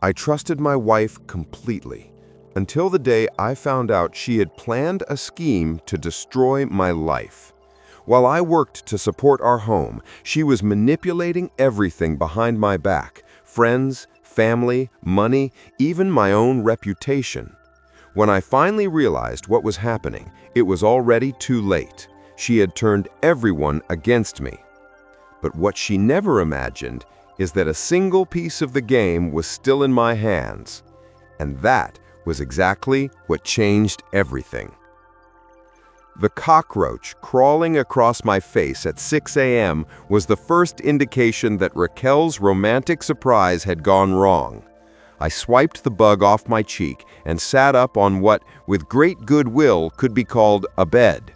I trusted my wife completely, until the day I found out she had planned a scheme to destroy my life. While I worked to support our home, she was manipulating everything behind my back: friends, family, money, even my own reputation. When I finally realized what was happening, it was already too late. She had turned everyone against me. But what she never imagined is that a single piece of the game was still in my hands. And that was exactly what changed everything. The cockroach crawling across my face at 6 a.m. was the first indication that Raquel's romantic surprise had gone wrong. I swiped the bug off my cheek and sat up on what, with great goodwill, could be called a bed.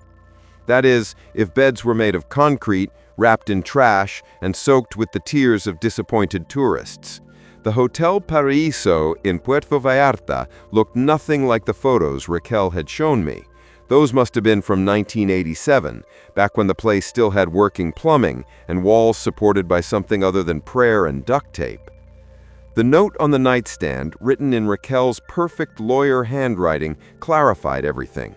That is, if beds were made of concrete, wrapped in trash, and soaked with the tears of disappointed tourists. The Hotel Paraíso in Puerto Vallarta looked nothing like the photos Raquel had shown me. Those must have been from 1987, back when the place still had working plumbing and walls supported by something other than prayer and duct tape. The note on the nightstand, written in Raquel's perfect lawyer handwriting, clarified everything.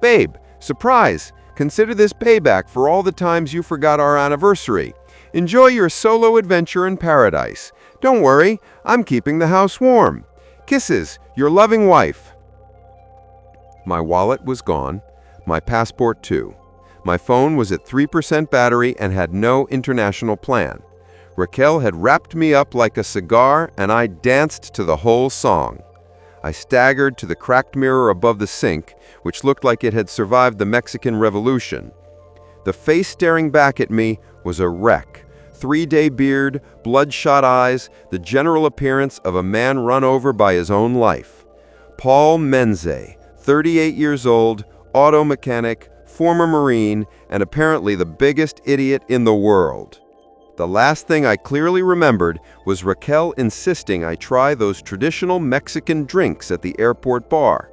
"Babe, surprise! Consider this payback for all the times you forgot our anniversary. Enjoy your solo adventure in paradise. Don't worry, I'm keeping the house warm. Kisses, your loving wife." My wallet was gone, my passport too. My phone was at 3% battery and had no international plan. Raquel had wrapped me up like a cigar, and I danced to the whole song. I staggered to the cracked mirror above the sink, which looked like it had survived the Mexican Revolution. The face staring back at me was a wreck. 3-day beard, bloodshot eyes, the general appearance of a man run over by his own life. Paul Menze, 38 years old, auto mechanic, former Marine, and apparently the biggest idiot in the world. The last thing I clearly remembered was Raquel insisting I try those traditional Mexican drinks at the airport bar.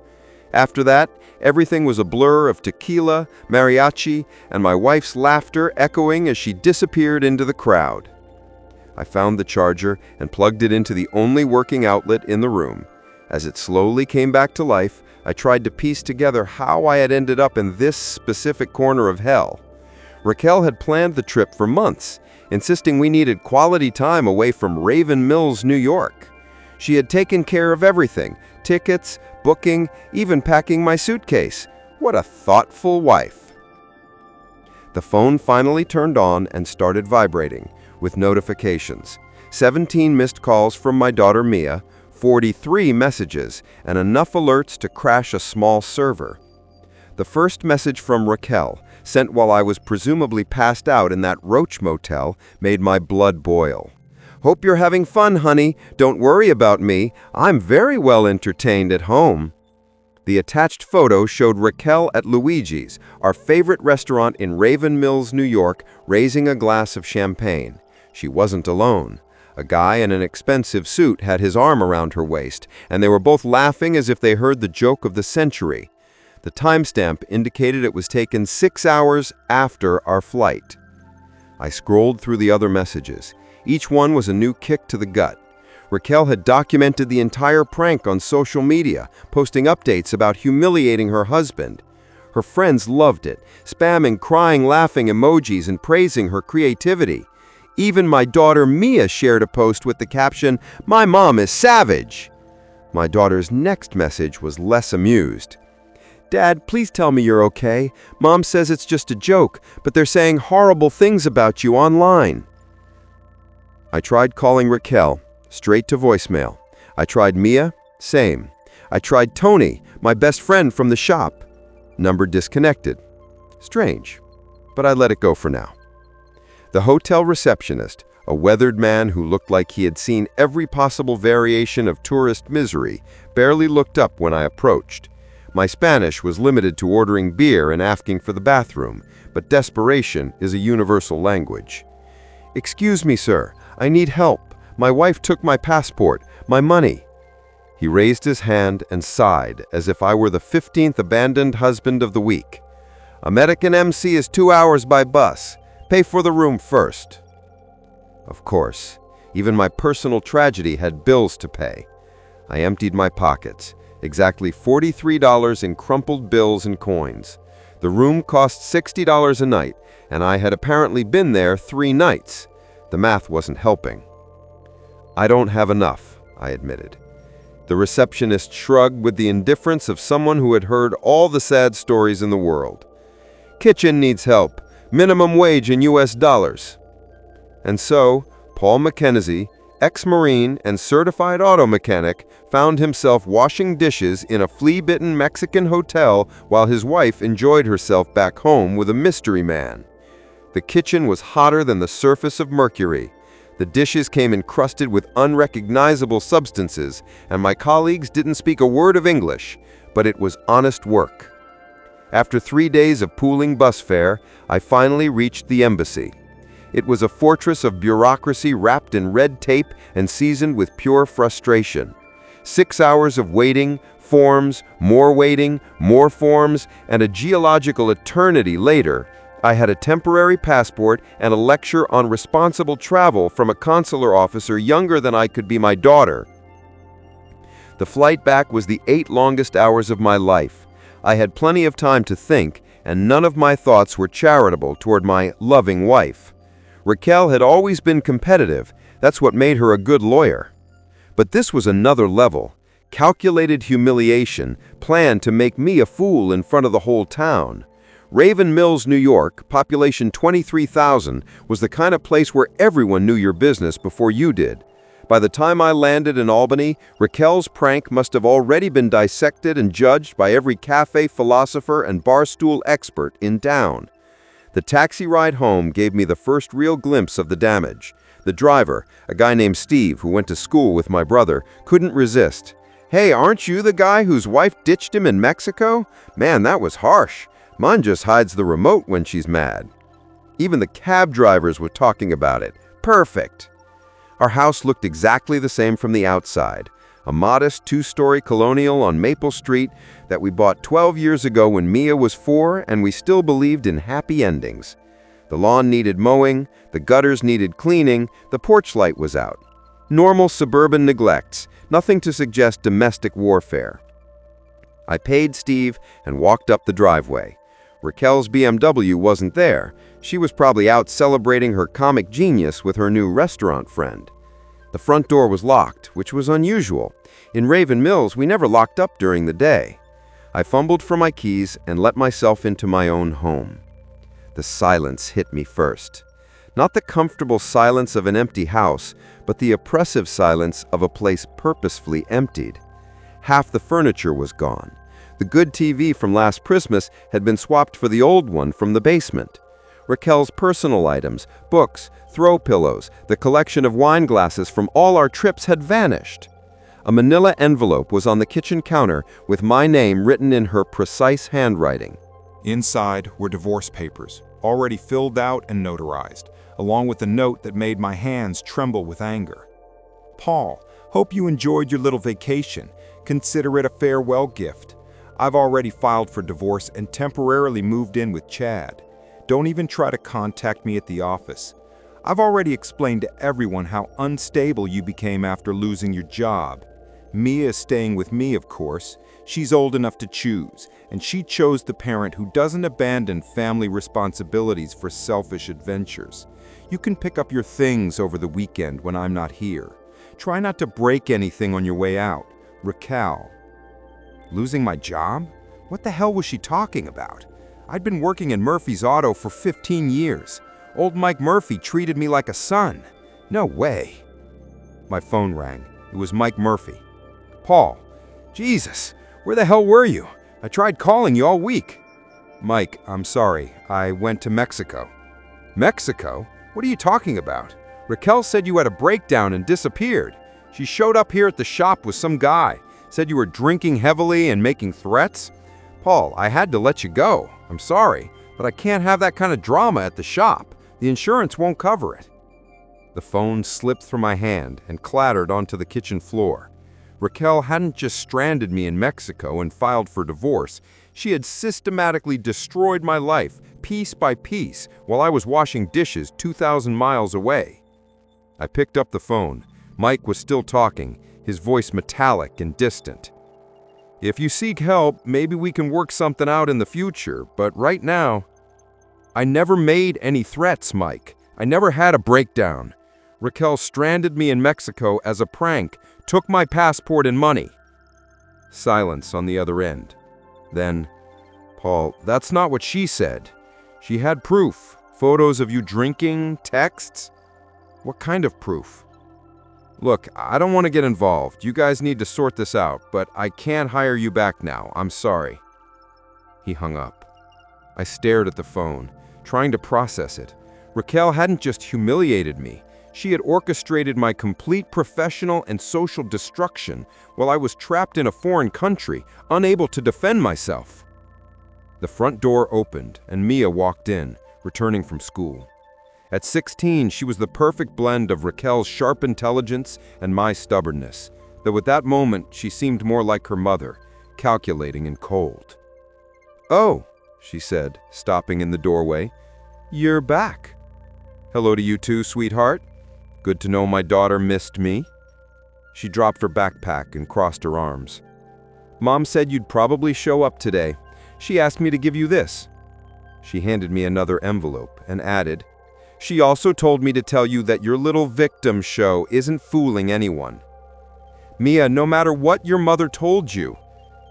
After that, everything was a blur of tequila, mariachi, and my wife's laughter echoing as she disappeared into the crowd. I found the charger and plugged it into the only working outlet in the room. As it slowly came back to life, I tried to piece together how I had ended up in this specific corner of hell. Raquel had planned the trip for months, insisting we needed quality time away from Raven Mills, New York. She had taken care of everything: tickets, booking, even packing my suitcase. What a thoughtful wife. The phone finally turned on and started vibrating, with notifications. 17 missed calls from my daughter Mia, 43 messages, and enough alerts to crash a small server. The first message from Raquel, sent while I was presumably passed out in that Roach Motel, made my blood boil. "Hope you're having fun, honey. Don't worry about me. I'm very well entertained at home." The attached photo showed Raquel at Luigi's, our favorite restaurant in Raven Mills, New York, raising a glass of champagne. She wasn't alone. A guy in an expensive suit had his arm around her waist, and they were both laughing as if they heard the joke of the century. The timestamp indicated it was taken 6 hours after our flight. I scrolled through the other messages. Each one was a new kick to the gut. Raquel had documented the entire prank on social media, posting updates about humiliating her husband. Her friends loved it, spamming crying, laughing emojis and praising her creativity. Even my daughter Mia shared a post with the caption, "My mom is savage." My daughter's next message was less amused. "Dad, please tell me you're okay. Mom says it's just a joke, but they're saying horrible things about you online." I tried calling Raquel, straight to voicemail. I tried Mia, same. I tried Tony, my best friend from the shop. Number disconnected. Strange, but I let it go for now. The hotel receptionist, a weathered man who looked like he had seen every possible variation of tourist misery, barely looked up when I approached. My Spanish was limited to ordering beer and asking for the bathroom, but desperation is a universal language. "Excuse me, sir. I need help. My wife took my passport, my money." He raised his hand and sighed as if I were the 15th abandoned husband of the week. "American MC is 2 hours by bus. Pay for the room first." Of course, Even my personal tragedy had bills to pay. I emptied my pockets, exactly $43 in crumpled bills and coins. The room cost $60 a night, and I had apparently been there 3 nights. The math wasn't helping. "I don't have enough," I admitted. The receptionist shrugged with the indifference of someone who had heard all the sad stories in the world. "Kitchen needs help. Minimum wage in US dollars." And so, Paul Mackenzie, ex-Marine and certified auto mechanic, found himself washing dishes in a flea-bitten Mexican hotel while his wife enjoyed herself back home with a mystery man. The kitchen was hotter than the surface of Mercury. The dishes came encrusted with unrecognizable substances, and my colleagues didn't speak a word of English, but it was honest work. After 3 days of pooling bus fare, I finally reached the embassy. It was a fortress of bureaucracy wrapped in red tape and seasoned with pure frustration. 6 hours of waiting, forms, more forms, and a geological eternity later, I had a temporary passport and a lecture on responsible travel from a consular officer younger than I could be my daughter. The flight back was the 8 longest hours of my life. I had plenty of time to think, and none of my thoughts were charitable toward my loving wife. Raquel had always been competitive. That's what made her a good lawyer. But this was another level. Calculated humiliation, planned to make me a fool in front of the whole town. Raven Mills, New York, population 23,000, was the kind of place where everyone knew your business before you did. By the time I landed in Albany, Raquel's prank must have already been dissected and judged by every cafe philosopher and barstool expert in town. The taxi ride home gave me the first real glimpse of the damage. The driver, a guy named Steve who went to school with my brother, couldn't resist. "Hey, aren't you the guy whose wife ditched him in Mexico? Man, that was harsh. Mine just hides the remote when she's mad." Even the cab drivers were talking about it. Perfect. Our house looked exactly the same from the outside. A modest 2-story colonial on Maple Street that we bought 12 years ago when Mia was 4, and we still believed in happy endings. The lawn needed mowing, the gutters needed cleaning, the porch light was out. Normal suburban neglects, nothing to suggest domestic warfare. I paid Steve and walked up the driveway. Raquel's BMW wasn't there. She was probably out celebrating her comic genius with her new restaurant friend. The front door was locked, which was unusual. In Raven Mills, we never locked up during the day. I fumbled for my keys and let myself into my own home. The silence hit me first. Not the comfortable silence of an empty house, but the oppressive silence of a place purposefully emptied. Half the furniture was gone. The good TV from last Christmas had been swapped for the old one from the basement. Raquel's personal items, books, throw pillows, the collection of wine glasses from all our trips had vanished. A manila envelope was on the kitchen counter with my name written in her precise handwriting. Inside were divorce papers, already filled out and notarized, along with a note that made my hands tremble with anger. "Paul, hope you enjoyed your little vacation. Consider it a farewell gift. I've already filed for divorce and temporarily moved in with Chad. Don't even try to contact me at the office. I've already explained to everyone how unstable you became after losing your job. Mia is staying with me, of course. She's old enough to choose, and she chose the parent who doesn't abandon family responsibilities for selfish adventures. You can pick up your things over the weekend when I'm not here. Try not to break anything on your way out. Raquel." Losing my job? What the hell was she talking about? I'd been working in Murphy's Auto for 15 years. Old Mike Murphy treated me like a son. No way. My phone rang. It was Mike Murphy. "Paul, Jesus, where the hell were you? I tried calling you all week." "Mike, I'm sorry. I went to Mexico." "Mexico? What are you talking about? Raquel said you had a breakdown and disappeared. She showed up here at the shop with some guy. Said you were drinking heavily and making threats. Paul, I had to let you go. I'm sorry, but I can't have that kind of drama at the shop. The insurance won't cover it." The phone slipped from my hand and clattered onto the kitchen floor. Raquel hadn't just stranded me in Mexico and filed for divorce. She had systematically destroyed my life, piece by piece, while I was washing dishes 2,000 miles away. I picked up the phone. Mike was still talking, his voice metallic and distant. "If you seek help, maybe we can work something out in the future, but right now—" "I never made any threats, Mike. I never had a breakdown. Raquel stranded me in Mexico as a prank, took my passport and money." Silence on the other end. Then, "Paul, that's not what she said. She had proof. Photos of you drinking, texts." "What kind of proof?" "Look, I don't want to get involved. You guys need to sort this out, but I can't hire you back now. I'm sorry." He hung up. I stared at the phone, trying to process it. Raquel hadn't just humiliated me. She had orchestrated my complete professional and social destruction while I was trapped in a foreign country, unable to defend myself. The front door opened, and Mia walked in, returning from school. At 16, she was the perfect blend of Raquel's sharp intelligence and my stubbornness, though at that moment she seemed more like her mother, calculating and cold. "Oh," she said, stopping in the doorway. "You're back." "Hello to you too, sweetheart. Good to know my daughter missed me." She dropped her backpack and crossed her arms. "Mom said you'd probably show up today. She asked me to give you this." She handed me another envelope and added, "She also told me to tell you that your little victim show isn't fooling anyone." "Mia, no matter what your mother told you."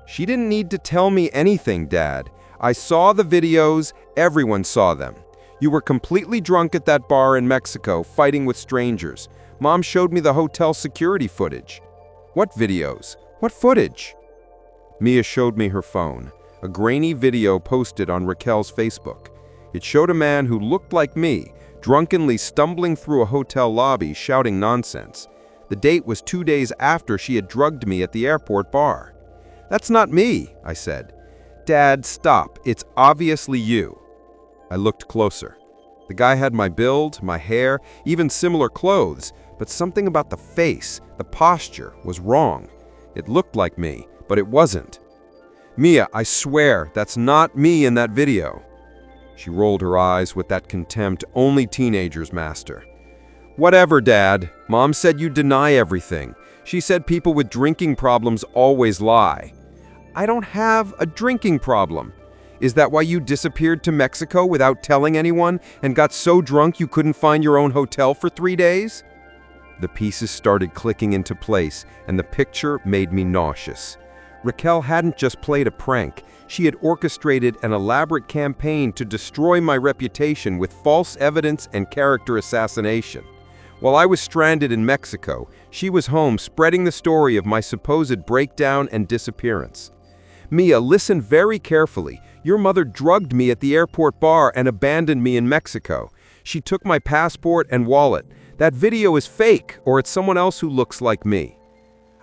"She didn't need to tell me anything, Dad. I saw the videos, everyone saw them. You were completely drunk at that bar in Mexico, fighting with strangers. Mom showed me the hotel security footage." "What videos? What footage?" Mia showed me her phone, a grainy video posted on Raquel's Facebook. It showed a man who looked like me, drunkenly stumbling through a hotel lobby, shouting nonsense. The date was 2 days after she had drugged me at the airport bar. "That's not me," I said. "Dad, stop. It's obviously you." I looked closer. The guy had my build, my hair, even similar clothes, but something about the face, the posture, was wrong. It looked like me, but it wasn't. "Mia, I swear, that's not me in that video." She rolled her eyes with that contempt only teenagers master. "Whatever, Dad. Mom said you deny everything. She said people with drinking problems always lie." "I don't have a drinking problem. Is that why you disappeared to Mexico without telling anyone and got so drunk you couldn't find your own hotel for 3 days?" The pieces started clicking into place, and the picture made me nauseous. Raquel hadn't just played a prank. She had orchestrated an elaborate campaign to destroy my reputation with false evidence and character assassination. While I was stranded in Mexico, she was home spreading the story of my supposed breakdown and disappearance. "Mia, listen very carefully. Your mother drugged me at the airport bar and abandoned me in Mexico. She took my passport and wallet. That video is fake, or it's someone else who looks like me.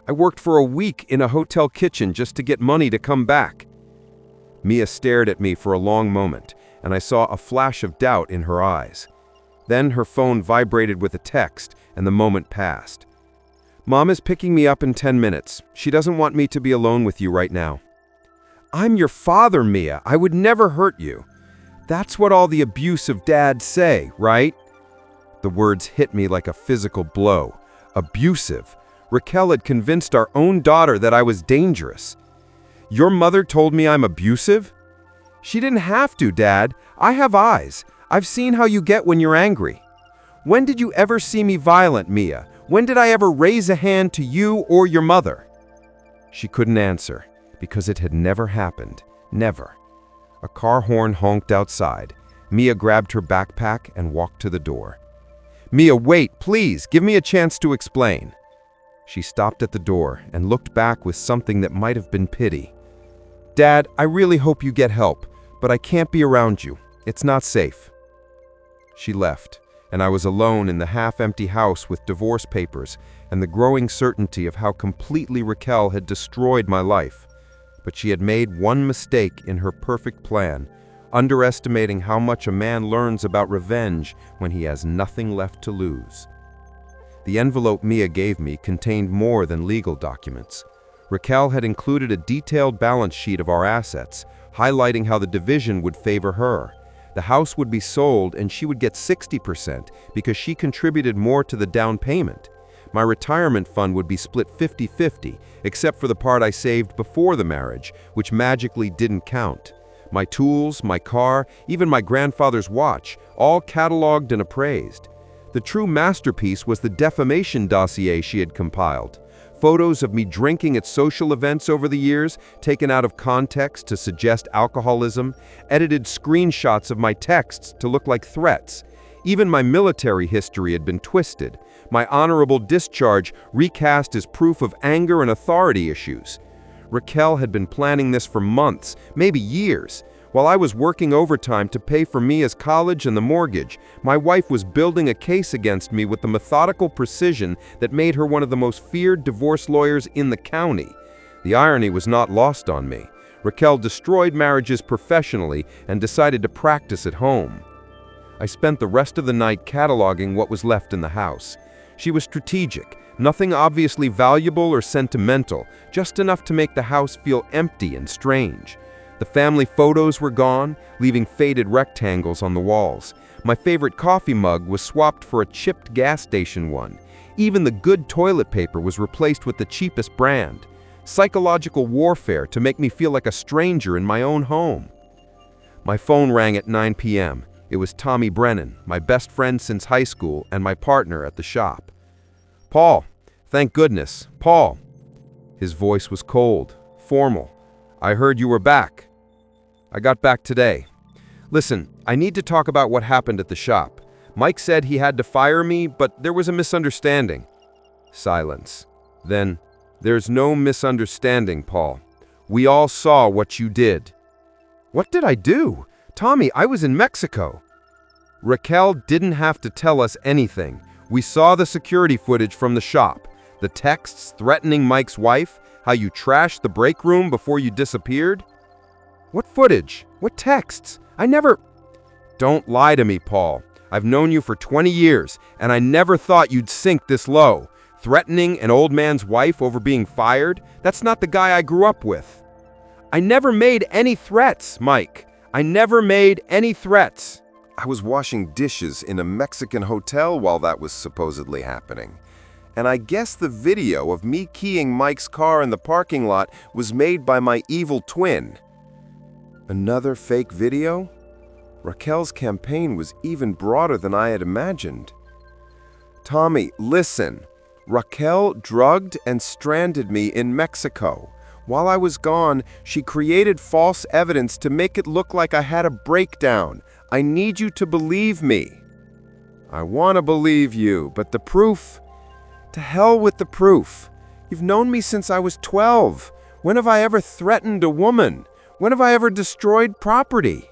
I worked for a week in a hotel kitchen just to get money to come back." Mia stared at me for a long moment, and I saw a flash of doubt in her eyes. Then her phone vibrated with a text, and the moment passed. "Mom is picking me up in 10 minutes. She doesn't want me to be alone with you right now." "I'm your father, Mia. I would never hurt you." "That's what all the abusive dads say, right?" The words hit me like a physical blow. Abusive. Raquel had convinced our own daughter that I was dangerous. "Your mother told me I'm abusive?" "She didn't have to, Dad. I have eyes. I've seen how you get when you're angry." "When did you ever see me violent, Mia? When did I ever raise a hand to you or your mother?" She couldn't answer, because it had never happened. Never. A car horn honked outside. Mia grabbed her backpack and walked to the door. "Mia, wait, please. Give me a chance to explain." She stopped at the door and looked back with something that might have been pity. "Dad, I really hope you get help, but I can't be around you. It's not safe." She left, and I was alone in the half-empty house with divorce papers and the growing certainty of how completely Raquel had destroyed my life. But she had made one mistake in her perfect plan, underestimating how much a man learns about revenge when he has nothing left to lose. The envelope Mia gave me contained more than legal documents. Raquel had included a detailed balance sheet of our assets, highlighting how the division would favor her. The house would be sold and she would get 60% because she contributed more to the down payment. My retirement fund would be split 50-50, except for the part I saved before the marriage, which magically didn't count. My tools, my car, even my grandfather's watch, all cataloged and appraised. The true masterpiece was the defamation dossier she had compiled. Photos of me drinking at social events over the years, taken out of context to suggest alcoholism, edited screenshots of my texts to look like threats. Even my military history had been twisted. My honorable discharge recast as proof of anger and authority issues. Raquel had been planning this for months, maybe years. While I was working overtime to pay for Mia's college and the mortgage, my wife was building a case against me with the methodical precision that made her one of the most feared divorce lawyers in the county. The irony was not lost on me. Raquel destroyed marriages professionally and decided to practice at home. I spent the rest of the night cataloging what was left in the house. She was strategic, nothing obviously valuable or sentimental, just enough to make the house feel empty and strange. The family photos were gone, leaving faded rectangles on the walls. My favorite coffee mug was swapped for a chipped gas station one. Even the good toilet paper was replaced with the cheapest brand. Psychological warfare to make me feel like a stranger in my own home. My phone rang at 9 p.m. It was Tommy Brennan, my best friend since high school and my partner at the shop. "Paul, thank goodness, Paul." His voice was cold, formal. "I heard you were back." "I got back today. Listen, I need to talk about what happened at the shop. Mike said he had to fire me, but there was a misunderstanding." Silence. Then, "There's no misunderstanding, Paul. We all saw what you did." "What did I do? Tommy, I was in Mexico." "Raquel didn't have to tell us anything. We saw the security footage from the shop. The texts threatening Mike's wife, how you trashed the break room before you disappeared." "What footage? What texts? I never—" "Don't lie to me, Paul. I've known you for 20 years, and I never thought you'd sink this low. Threatening an old man's wife over being fired? That's not the guy I grew up with." "I never made any threats, Mike. I never made any threats." I was washing dishes in a Mexican hotel while that was supposedly happening. And I guess the video of me keying Mike's car in the parking lot was made by my evil twin. Another fake video? Raquel's campaign was even broader than I had imagined. "Tommy, listen. Raquel drugged and stranded me in Mexico. While I was gone, she created false evidence to make it look like I had a breakdown. I need you to believe me." "I want to believe you, but the proof—" "To hell with the proof. You've known me since I was 12. When have I ever threatened a woman? When have I ever destroyed property?"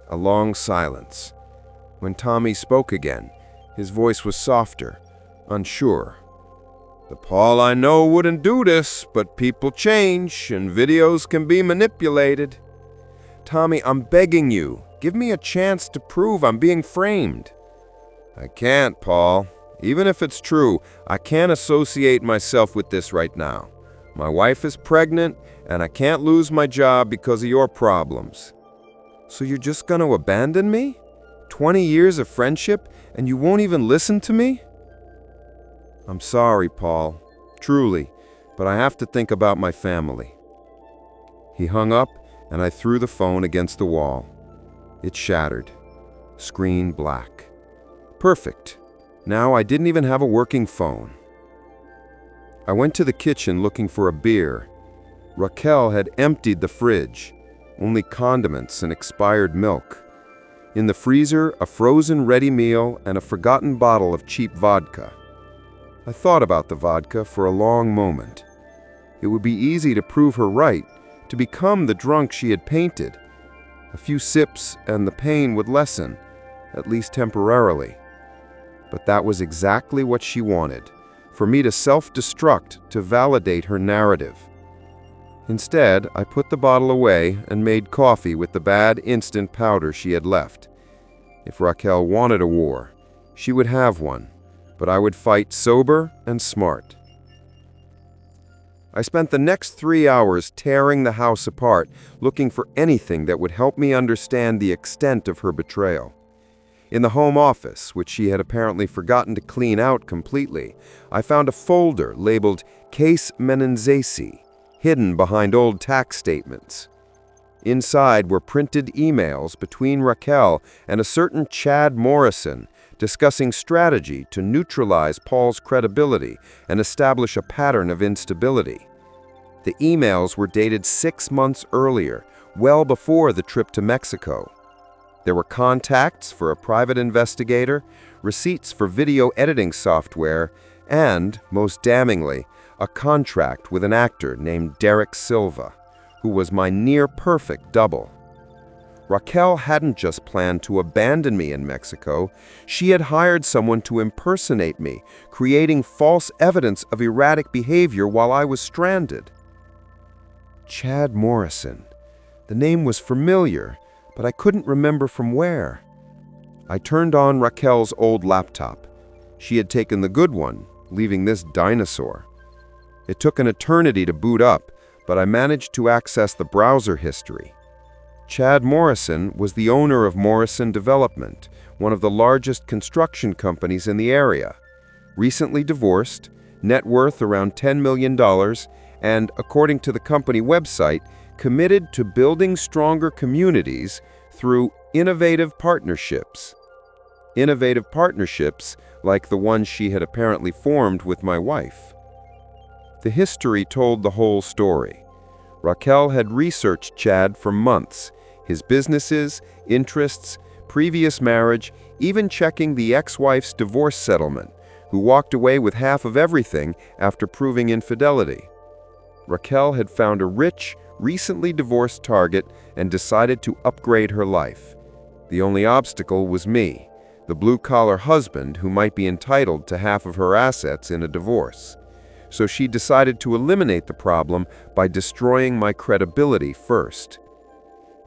A long silence. When Tommy spoke again, his voice was softer, unsure. "The Paul I know wouldn't do this, but people change, and videos can be manipulated. Tommy, I'm begging you, give me a chance to prove I'm being framed." "I can't, Paul. Even if it's true, I can't associate myself with this right now. My wife is pregnant, and I can't lose my job because of your problems." "So you're just going to abandon me? 20 years of friendship, and you won't even listen to me?" "I'm sorry, Paul. Truly, but I have to think about my family." He hung up, and I threw the phone against the wall. It shattered. Screen black. Perfect. Now I didn't even have a working phone. I went to the kitchen looking for a beer. Raquel had emptied the fridge. Only condiments and expired milk. In the freezer, a frozen ready meal and a forgotten bottle of cheap vodka. I thought about the vodka for a long moment. It would be easy to prove her right, to become the drunk she had painted. A few sips and the pain would lessen, at least temporarily. But that was exactly what she wanted, for me to self-destruct to validate her narrative. Instead, I put the bottle away and made coffee with the bad instant powder she had left. If Raquel wanted a war, she would have one, but I would fight sober and smart. I spent the next 3 hours tearing the house apart, looking for anything that would help me understand the extent of her betrayal. In the home office, which she had apparently forgotten to clean out completely, I found a folder labeled Case Menenzesi, hidden behind old tax statements. Inside were printed emails between Raquel and a certain Chad Morrison discussing strategy to neutralize Paul's credibility and establish a pattern of instability. The emails were dated 6 months earlier, well before the trip to Mexico. There were contacts for a private investigator, receipts for video editing software, and, most damningly, a contract with an actor named Derek Silva, who was my near-perfect double. Raquel hadn't just planned to abandon me in Mexico, she had hired someone to impersonate me, creating false evidence of erratic behavior while I was stranded. Chad Morrison. The name was familiar, but I couldn't remember from where. I turned on Raquel's old laptop. She had taken the good one, leaving this dinosaur. It took an eternity to boot up, but I managed to access the browser history. Chad Morrison was the owner of Morrison Development, one of the largest construction companies in the area. Recently divorced, net worth around $10 million, and, according to the company website, committed to building stronger communities through innovative partnerships. Innovative partnerships like the one she had apparently formed with my wife. The history told the whole story. Raquel had researched Chad for months, his businesses, interests, previous marriage, even checking the ex-wife's divorce settlement, who walked away with half of everything after proving infidelity. Raquel had found a rich, recently divorced target and decided to upgrade her life. The only obstacle was me, the blue-collar husband who might be entitled to half of her assets in a divorce. So she decided to eliminate the problem by destroying my credibility first.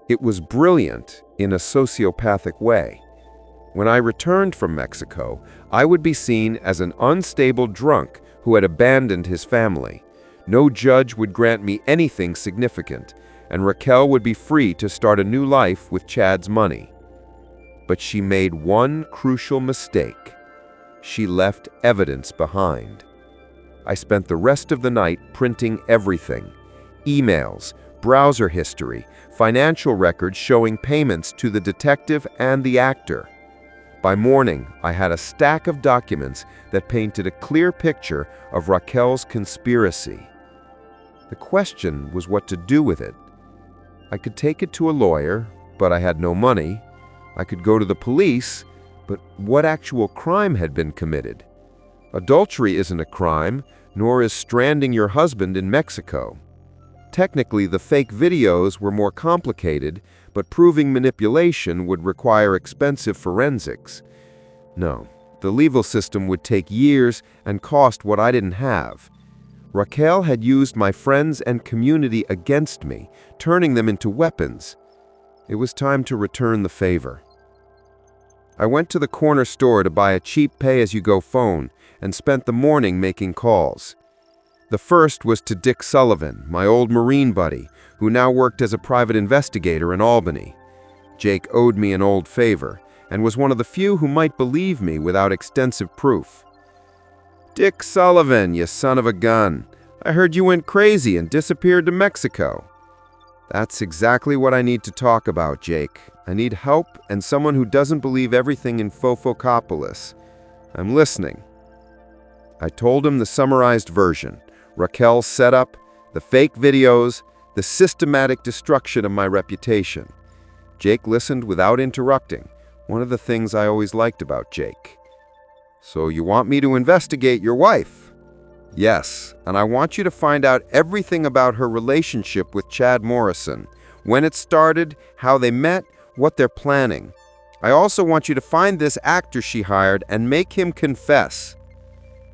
It was brilliant in a sociopathic way. When I returned from Mexico, I would be seen as an unstable drunk who had abandoned his family. No judge would grant me anything significant, and Raquel would be free to start a new life with Chad's money. But she made one crucial mistake. She left evidence behind. I spent the rest of the night printing everything: emails, browser history, financial records showing payments to the detective and the actor. By morning, I had a stack of documents that painted a clear picture of Raquel's conspiracy. The question was what to do with it. I could take it to a lawyer, but I had no money. I could go to the police, but what actual crime had been committed? Adultery isn't a crime, nor is stranding your husband in Mexico. Technically, the fake videos were more complicated, but proving manipulation would require expensive forensics. No, the legal system would take years and cost what I didn't have. Raquel had used my friends and community against me, turning them into weapons. It was time to return the favor. I went to the corner store to buy a cheap pay-as-you-go phone and spent the morning making calls. The first was to Dick Sullivan, my old Marine buddy, who now worked as a private investigator in Albany. Jake owed me an old favor and was one of the few who might believe me without extensive proof. "Dick Sullivan, you son of a gun. I heard you went crazy and disappeared to Mexico." "That's exactly what I need to talk about, Jake. I need help and someone who doesn't believe everything in Fofocopolis. I'm listening." I told him the summarized version: Raquel's setup, the fake videos, the systematic destruction of my reputation. Jake listened without interrupting, one of the things I always liked about Jake. "So you want me to investigate your wife?" "Yes, and I want you to find out everything about her relationship with Chad Morrison, when it started, how they met, what they're planning. I also want you to find this actor she hired and make him confess."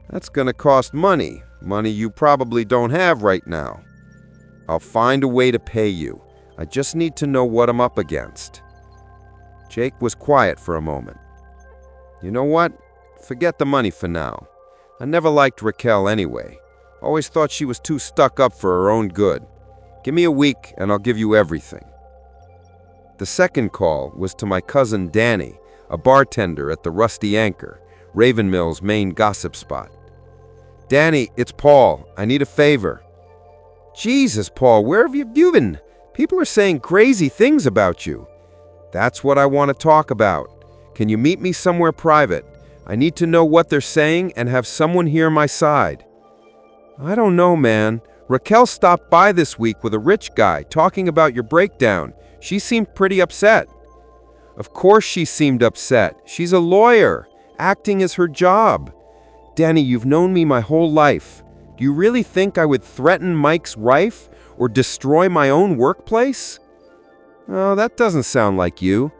"That's gonna cost money you probably don't have right now." "I'll find a way to pay you. I just need to know what I'm up against." Jake was quiet for a moment. "You know what? Forget the money for now. I never liked Raquel anyway. Always thought she was too stuck up for her own good. Give me a week and I'll give you everything. The second call was to my cousin Danny, a bartender at the Rusty Anchor, Raven Mill's main gossip spot. Danny, it's Paul. I need a favor. Jesus, Paul, where have you been? People are saying crazy things about you. That's what I want to talk about. Can you meet me somewhere private? I need to know what they're saying and have someone hear my side. I don't know, man. Raquel stopped by this week with a rich guy talking about your breakdown. She seemed pretty upset. Of course she seemed upset. She's a lawyer. Acting is her job. Danny, you've known me my whole life. Do you really think I would threaten Mike's wife or destroy my own workplace? Oh, that doesn't sound like you.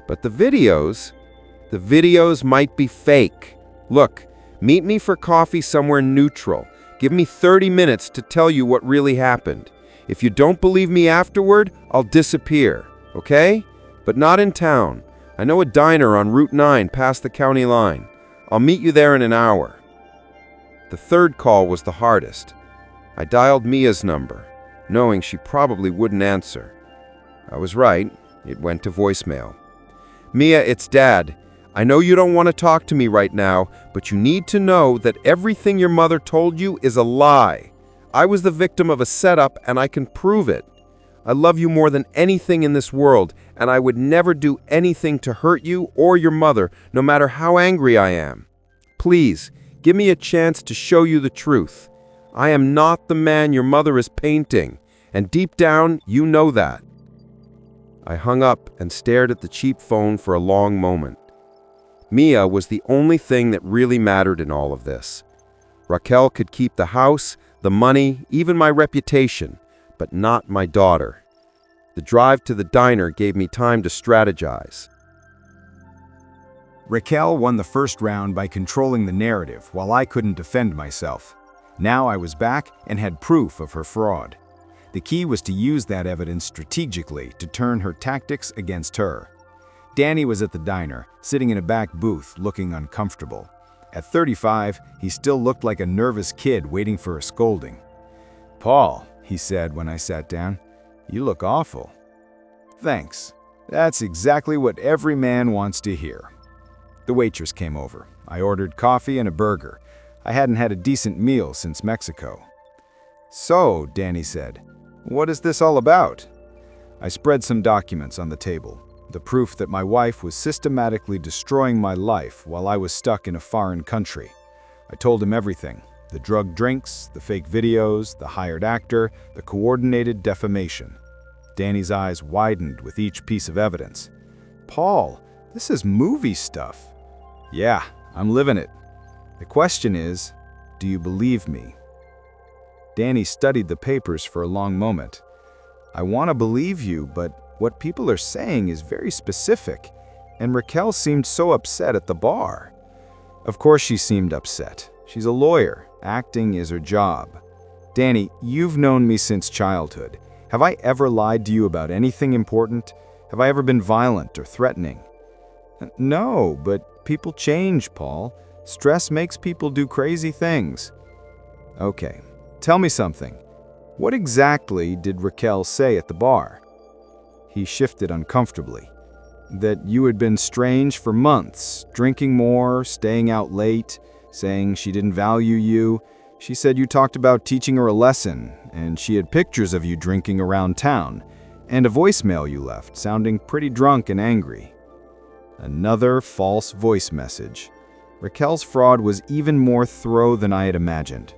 But the videos might be fake. Look, meet me for coffee somewhere neutral. Give me 30 minutes to tell you what really happened. If you don't believe me afterward, I'll disappear, okay? But not in town. I know a diner on Route 9 past the county line. I'll meet you there in an hour. The third call was the hardest. I dialed Mia's number, knowing she probably wouldn't answer. I was right. It went to voicemail. Mia, it's Dad. I know you don't want to talk to me right now, but you need to know that everything your mother told you is a lie. I was the victim of a setup, and I can prove it. I love you more than anything in this world, and I would never do anything to hurt you or your mother, no matter how angry I am. Please, give me a chance to show you the truth. I am not the man your mother is painting, and deep down, you know that. I hung up and stared at the cheap phone for a long moment. Mia was the only thing that really mattered in all of this. Raquel could keep the house, the money, even my reputation, but not my daughter. The drive to the diner gave me time to strategize. Raquel won the first round by controlling the narrative while I couldn't defend myself. Now I was back and had proof of her fraud. The key was to use that evidence strategically to turn her tactics against her. Danny was at the diner, sitting in a back booth, looking uncomfortable. At 35, he still looked like a nervous kid waiting for a scolding. "Paul," he said when I sat down, "you look awful." "Thanks. That's exactly what every man wants to hear." The waitress came over. I ordered coffee and a burger. I hadn't had a decent meal since Mexico. "So," Danny said, "what is this all about?" I spread some documents on the table. The proof that my wife was systematically destroying my life while I was stuck in a foreign country. I told him everything: the drug drinks, the fake videos, the hired actor, the coordinated defamation. Danny's eyes widened with each piece of evidence. "Paul, this is movie stuff." "Yeah, I'm living it. The question is, do you believe me?" Danny studied the papers for a long moment. "I want to believe you, but what people are saying is very specific, and Raquel seemed so upset at the bar." "Of course she seemed upset. She's a lawyer. Acting is her job." "Danny, you've known me since childhood. Have I ever lied to you about anything important? Have I ever been violent or threatening?" "No, but people change, Paul. Stress makes people do crazy things." "Okay, tell me something. What exactly did Raquel say at the bar?" He shifted uncomfortably. "That you had been strange for months, drinking more, staying out late, saying she didn't value you. She said you talked about teaching her a lesson, and she had pictures of you drinking around town, and a voicemail you left, sounding pretty drunk and angry." Another false voice message. Raquel's fraud was even more thorough than I had imagined.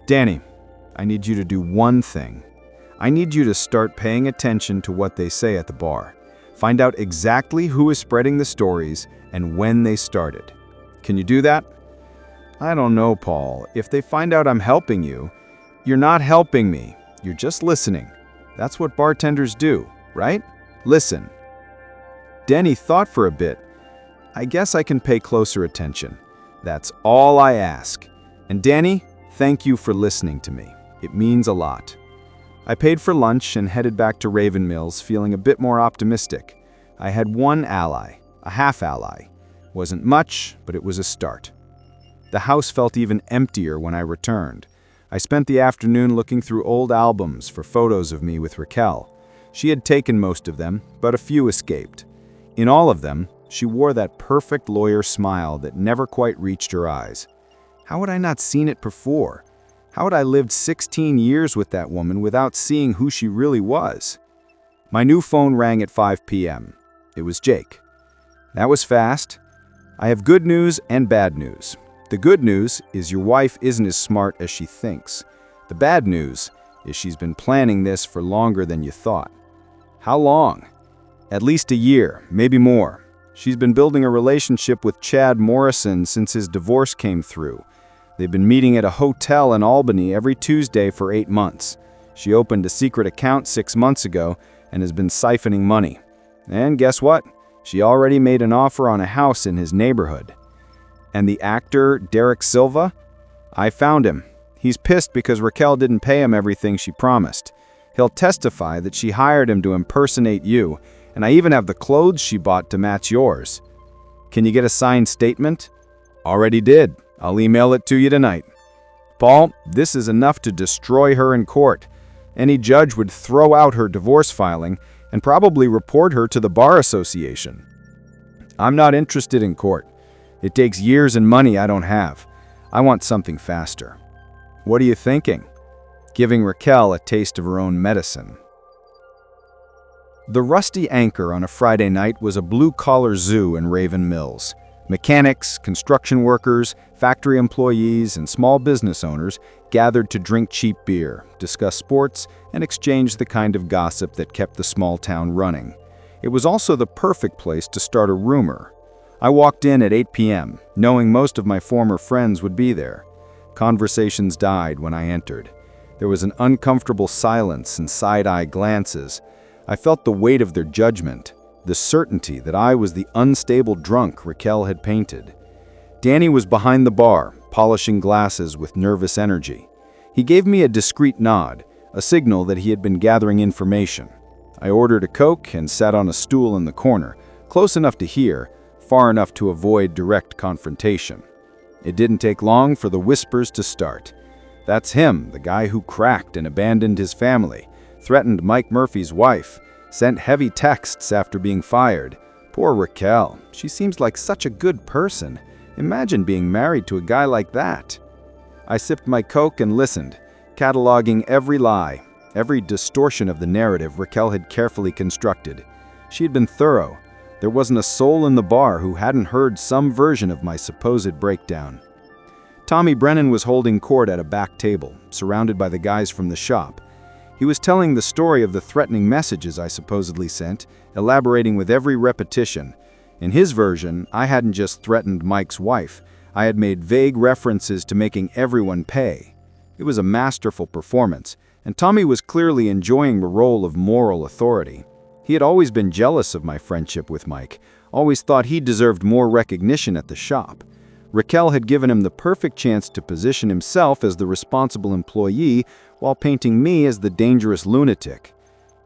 "Danny, I need you to do one thing. I need you to start paying attention to what they say at the bar. Find out exactly who is spreading the stories and when they started. Can you do that?" "I don't know, Paul. If they find out I'm helping you..." "You're not helping me. You're just listening. That's what bartenders do, right? Listen." Danny thought for a bit. "I guess I can pay closer attention. That's all I ask. And Danny, thank you for listening to me. It means a lot." I paid for lunch and headed back to Raven Mills feeling a bit more optimistic. I had one ally, a half ally. Wasn't much, but it was a start. The house felt even emptier when I returned. I spent the afternoon looking through old albums for photos of me with Raquel. She had taken most of them, but a few escaped. In all of them, she wore that perfect lawyer smile that never quite reached her eyes. How had I not seen it before? How had I lived 16 years with that woman without seeing who she really was? My new phone rang at 5 p.m. It was Jake. That was fast. I have good news and bad news. The good news is your wife isn't as smart as she thinks. The bad news is she's been planning this for longer than you thought. How long? At least a year, maybe more. She's been building a relationship with Chad Morrison since his divorce came through. They've been meeting at a hotel in Albany every Tuesday for 8 months. She opened a secret account 6 months ago and has been siphoning money. And guess what? She already made an offer on a house in his neighborhood. And the actor, Derek Silva? I found him. He's pissed because Raquel didn't pay him everything she promised. He'll testify that she hired him to impersonate you, and I even have the clothes she bought to match yours. Can you get a signed statement? Already did. I'll email it to you tonight. Paul, this is enough to destroy her in court. Any judge would throw out her divorce filing and probably report her to the Bar Association. I'm not interested in court. It takes years and money I don't have. I want something faster. What are you thinking? Giving Raquel a taste of her own medicine. The Rusty Anchor on a Friday night was a blue-collar zoo in Raven Mills. Mechanics, construction workers, factory employees, and small business owners gathered to drink cheap beer, discuss sports, and exchange the kind of gossip that kept the small town running. It was also the perfect place to start a rumor. I walked in at 8 p.m., knowing most of my former friends would be there. Conversations died when I entered. There was an uncomfortable silence and side-eye glances. I felt the weight of their judgment, the certainty that I was the unstable drunk Raquel had painted. Danny was behind the bar, polishing glasses with nervous energy. He gave me a discreet nod, a signal that he had been gathering information. I ordered a Coke and sat on a stool in the corner, close enough to hear, far enough to avoid direct confrontation. It didn't take long for the whispers to start. That's him, the guy who cracked and abandoned his family, threatened Mike Murphy's wife, sent heavy texts after being fired. Poor Raquel, she seems like such a good person. Imagine being married to a guy like that. I sipped my Coke and listened, cataloging every lie, every distortion of the narrative Raquel had carefully constructed. She had been thorough. There wasn't a soul in the bar who hadn't heard some version of my supposed breakdown. Tommy Brennan was holding court at a back table, surrounded by the guys from the shop. He was telling the story of the threatening messages I supposedly sent, elaborating with every repetition. In his version, I hadn't just threatened Mike's wife. I had made vague references to making everyone pay. It was a masterful performance, and Tommy was clearly enjoying the role of moral authority. He had always been jealous of my friendship with Mike, always thought he deserved more recognition at the shop. Raquel had given him the perfect chance to position himself as the responsible employee while painting me as the dangerous lunatic.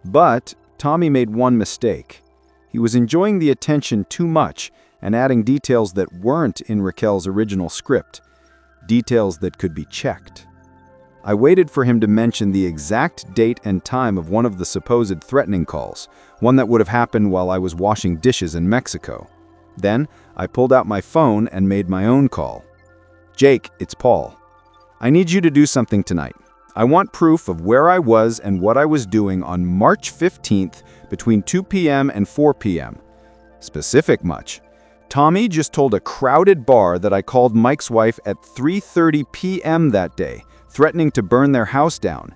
But Tommy made one mistake. He was enjoying the attention too much and adding details that weren't in Raquel's original script, details that could be checked. I waited for him to mention the exact date and time of one of the supposed threatening calls, one that would have happened while I was washing dishes in Mexico. Then, I pulled out my phone and made my own call. Jake, it's Paul. I need you to do something tonight. I want proof of where I was and what I was doing on March 15th between 2 p.m. and 4 p.m. Specific much. Tommy just told a crowded bar that I called Mike's wife at 3:30 p.m. that day, threatening to burn their house down.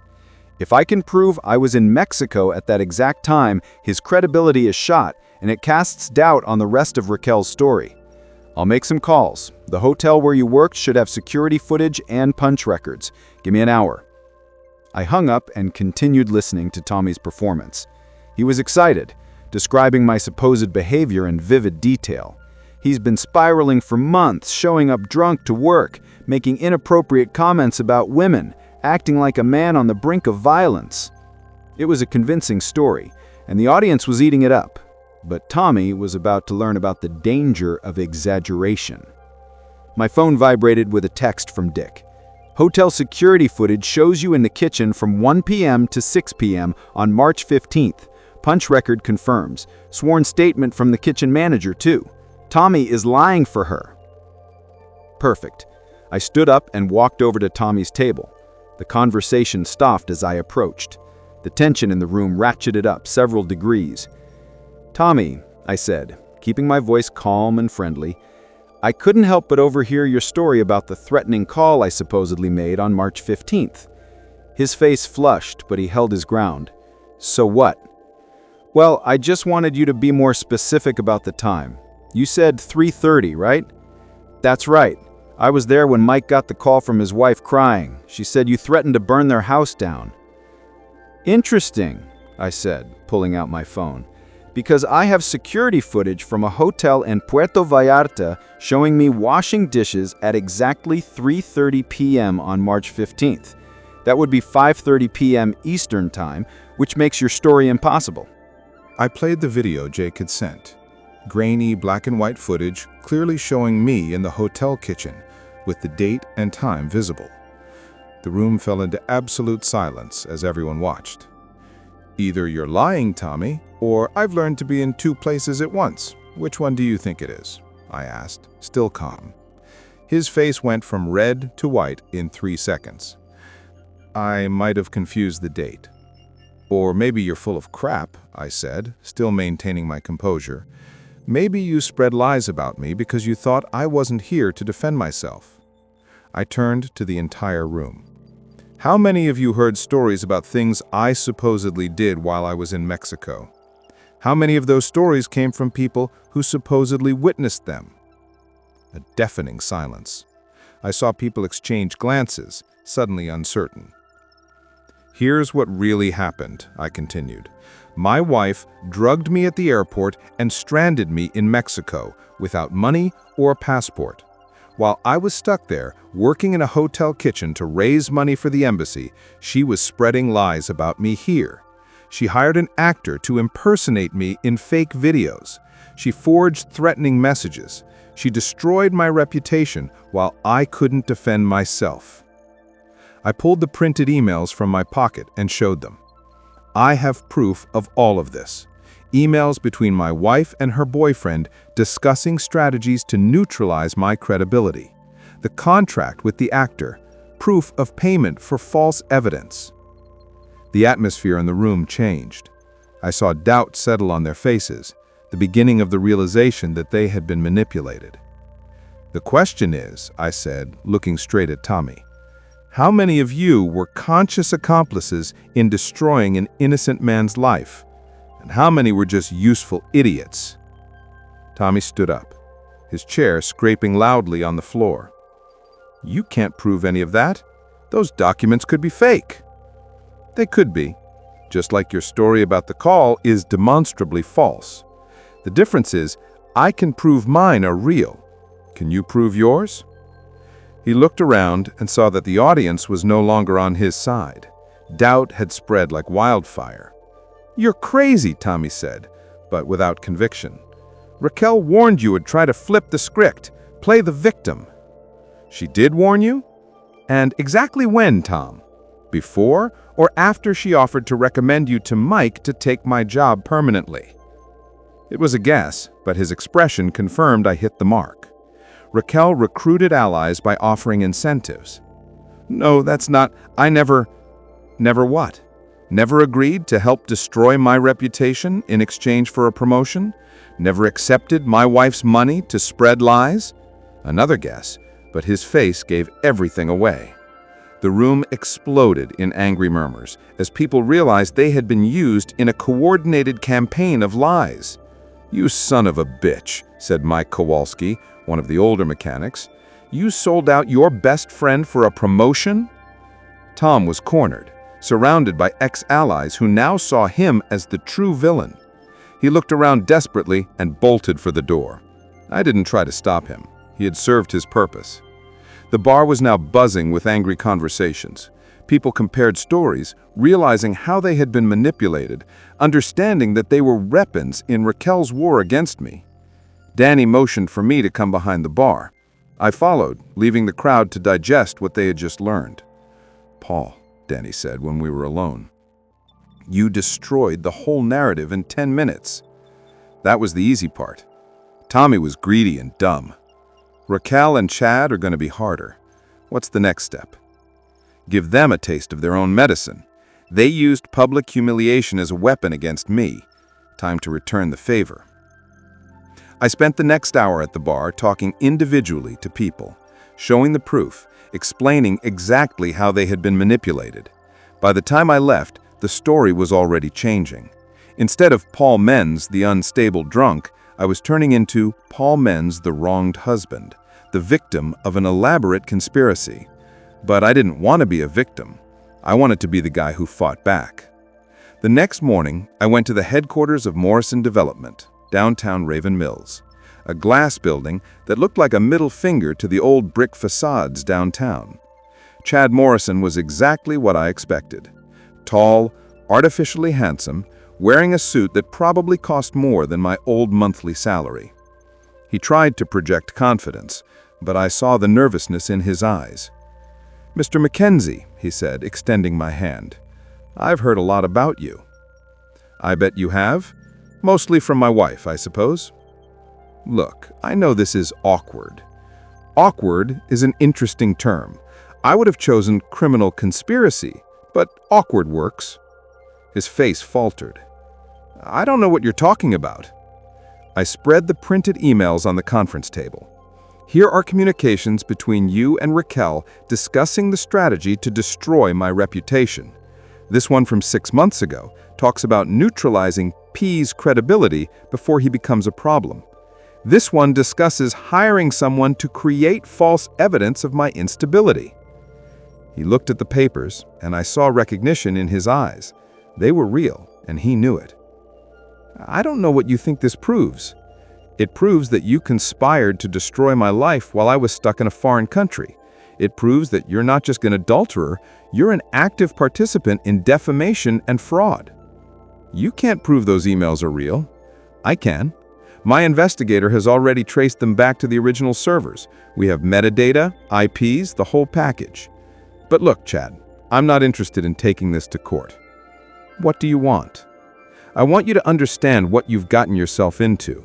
If I can prove I was in Mexico at that exact time, his credibility is shot, and it casts doubt on the rest of Raquel's story. I'll make some calls. The hotel where you worked should have security footage and punch records. Give me an hour. I hung up and continued listening to Tommy's performance. He was excited, describing my supposed behavior in vivid detail. He's been spiraling for months, showing up drunk to work, making inappropriate comments about women, acting like a man on the brink of violence. It was a convincing story, and the audience was eating it up. But Tommy was about to learn about the danger of exaggeration. My phone vibrated with a text from Dick. Hotel security footage shows you in the kitchen from 1 p.m. to 6 p.m. on March 15th. Punch record confirms. Sworn statement from the kitchen manager, too. Tommy is lying for her. Perfect. I stood up and walked over to Tommy's table. The conversation stopped as I approached. The tension in the room ratcheted up several degrees. "Tommy," I said, keeping my voice calm and friendly, "I couldn't help but overhear your story about the threatening call I supposedly made on March 15th. His face flushed, but he held his ground. "So what?" "Well, I just wanted you to be more specific about the time. You said 3:30, right?" "That's right. I was there when Mike got the call from his wife crying. She said you threatened to burn their house down." "Interesting," I said, pulling out my phone, "because I have security footage from a hotel in Puerto Vallarta showing me washing dishes at exactly 3:30 p.m. on March 15th. That would be 5:30 p.m. Eastern Time, which makes your story impossible." I played the video Jake had sent. Grainy black and white footage clearly showing me in the hotel kitchen with the date and time visible. The room fell into absolute silence as everyone watched. "Either you're lying, Tommy, or I've learned to be in two places at once. Which one do you think it is?" I asked, still calm. His face went from red to white in 3 seconds. "I might have confused the date." "Or maybe you're full of crap," I said, still maintaining my composure. "Maybe you spread lies about me because you thought I wasn't here to defend myself." I turned to the entire room. "How many of you heard stories about things I supposedly did while I was in Mexico? How many of those stories came from people who supposedly witnessed them?" A deafening silence. I saw people exchange glances, suddenly uncertain. "Here's what really happened," I continued. "My wife drugged me at the airport and stranded me in Mexico without money or a passport. While I was stuck there, working in a hotel kitchen to raise money for the embassy, she was spreading lies about me here. She hired an actor to impersonate me in fake videos. She forged threatening messages. She destroyed my reputation while I couldn't defend myself." I pulled the printed emails from my pocket and showed them. "I have proof of all of this. Emails between my wife and her boyfriend discussing strategies to neutralize my credibility. The contract with the actor, proof of payment for false evidence." The atmosphere in the room changed. I saw doubt settle on their faces, the beginning of the realization that they had been manipulated. "The question is," I said, looking straight at Tommy, "how many of you were conscious accomplices in destroying an innocent man's life? And how many were just useful idiots?" Tommy stood up, his chair scraping loudly on the floor. "You can't prove any of that. Those documents could be fake." "They could be, just like your story about the call is demonstrably false. The difference is, I can prove mine are real. Can you prove yours?" He looked around and saw that the audience was no longer on his side. Doubt had spread like wildfire. "You're crazy," Tommy said, but without conviction. "Raquel warned you would try to flip the script, play the victim." "She did warn you? And exactly when, Tom? Before or after she offered to recommend you to Mike to take my job permanently?" It was a guess, but his expression confirmed I hit the mark. Raquel recruited allies by offering incentives. "No, that's not. I never..." "Never what? Never agreed to help destroy my reputation in exchange for a promotion? Never accepted my wife's money to spread lies?" Another guess, but his face gave everything away. The room exploded in angry murmurs as people realized they had been used in a coordinated campaign of lies. "You son of a bitch," said Mike Kowalski, one of the older mechanics. "You sold out your best friend for a promotion?" Tom was cornered, surrounded by ex-allies who now saw him as the true villain. He looked around desperately and bolted for the door. I didn't try to stop him. He had served his purpose. The bar was now buzzing with angry conversations. People compared stories, realizing how they had been manipulated, understanding that they were weapons in Raquel's war against me. Danny motioned for me to come behind the bar. I followed, leaving the crowd to digest what they had just learned. "Paul," Danny said when we were alone, "you destroyed the whole narrative in 10 minutes. That was the easy part. Tommy was greedy and dumb. Raquel and Chad are going to be harder. What's the next step? Give them a taste of their own medicine. They used public humiliation as a weapon against me. Time to return the favor." I spent the next hour at the bar talking individually to people, showing the proof, explaining exactly how they had been manipulated. By the time I left, the story was already changing. Instead of Paul Menz, the unstable drunk, I was turning into Paul Menz, the wronged husband, the victim of an elaborate conspiracy. But I didn't want to be a victim. I wanted to be the guy who fought back. The next morning, I went to the headquarters of Morrison Development, downtown Raven Mills, a glass building that looked like a middle finger to the old brick facades downtown. Chad Morrison was exactly what I expected. Tall, artificially handsome, wearing a suit that probably cost more than my old monthly salary. He tried to project confidence, but I saw the nervousness in his eyes. "Mr. Mackenzie," he said, extending my hand, "I've heard a lot about you." "I bet you have? Mostly from my wife, I suppose." "Look, I know this is awkward. Awkward is an interesting term. I would have chosen criminal conspiracy, but awkward works." His face faltered. "I don't know what you're talking about." I spread the printed emails on the conference table. "Here are communications between you and Raquel discussing the strategy to destroy my reputation. This one from 6 months ago talks about neutralizing P's credibility before he becomes a problem. This one discusses hiring someone to create false evidence of my instability." He looked at the papers, and I saw recognition in his eyes. They were real, and he knew it. "I don't know what you think this proves. It proves that you conspired to destroy my life while I was stuck in a foreign country. It proves that you're not just an adulterer, you're an active participant in defamation and fraud." "You can't prove those emails are real." "I can. My investigator has already traced them back to the original servers. We have metadata, IPs, the whole package. But look, Chad, I'm not interested in taking this to court." "What do you want?" "I want you to understand what you've gotten yourself into.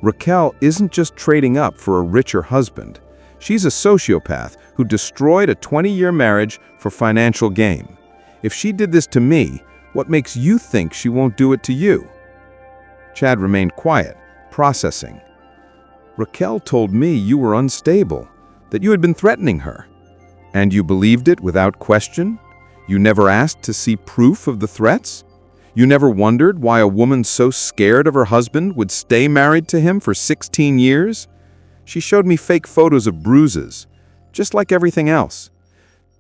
Raquel isn't just trading up for a richer husband. She's a sociopath who destroyed a 20-year marriage for financial gain. If she did this to me, what makes you think she won't do it to you?" Chad remained quiet, processing. "Raquel told me you were unstable, that you had been threatening her. And you believed it without question? You never asked to see proof of the threats? You never wondered why a woman so scared of her husband would stay married to him for 16 years? She showed me fake photos of bruises, just like everything else.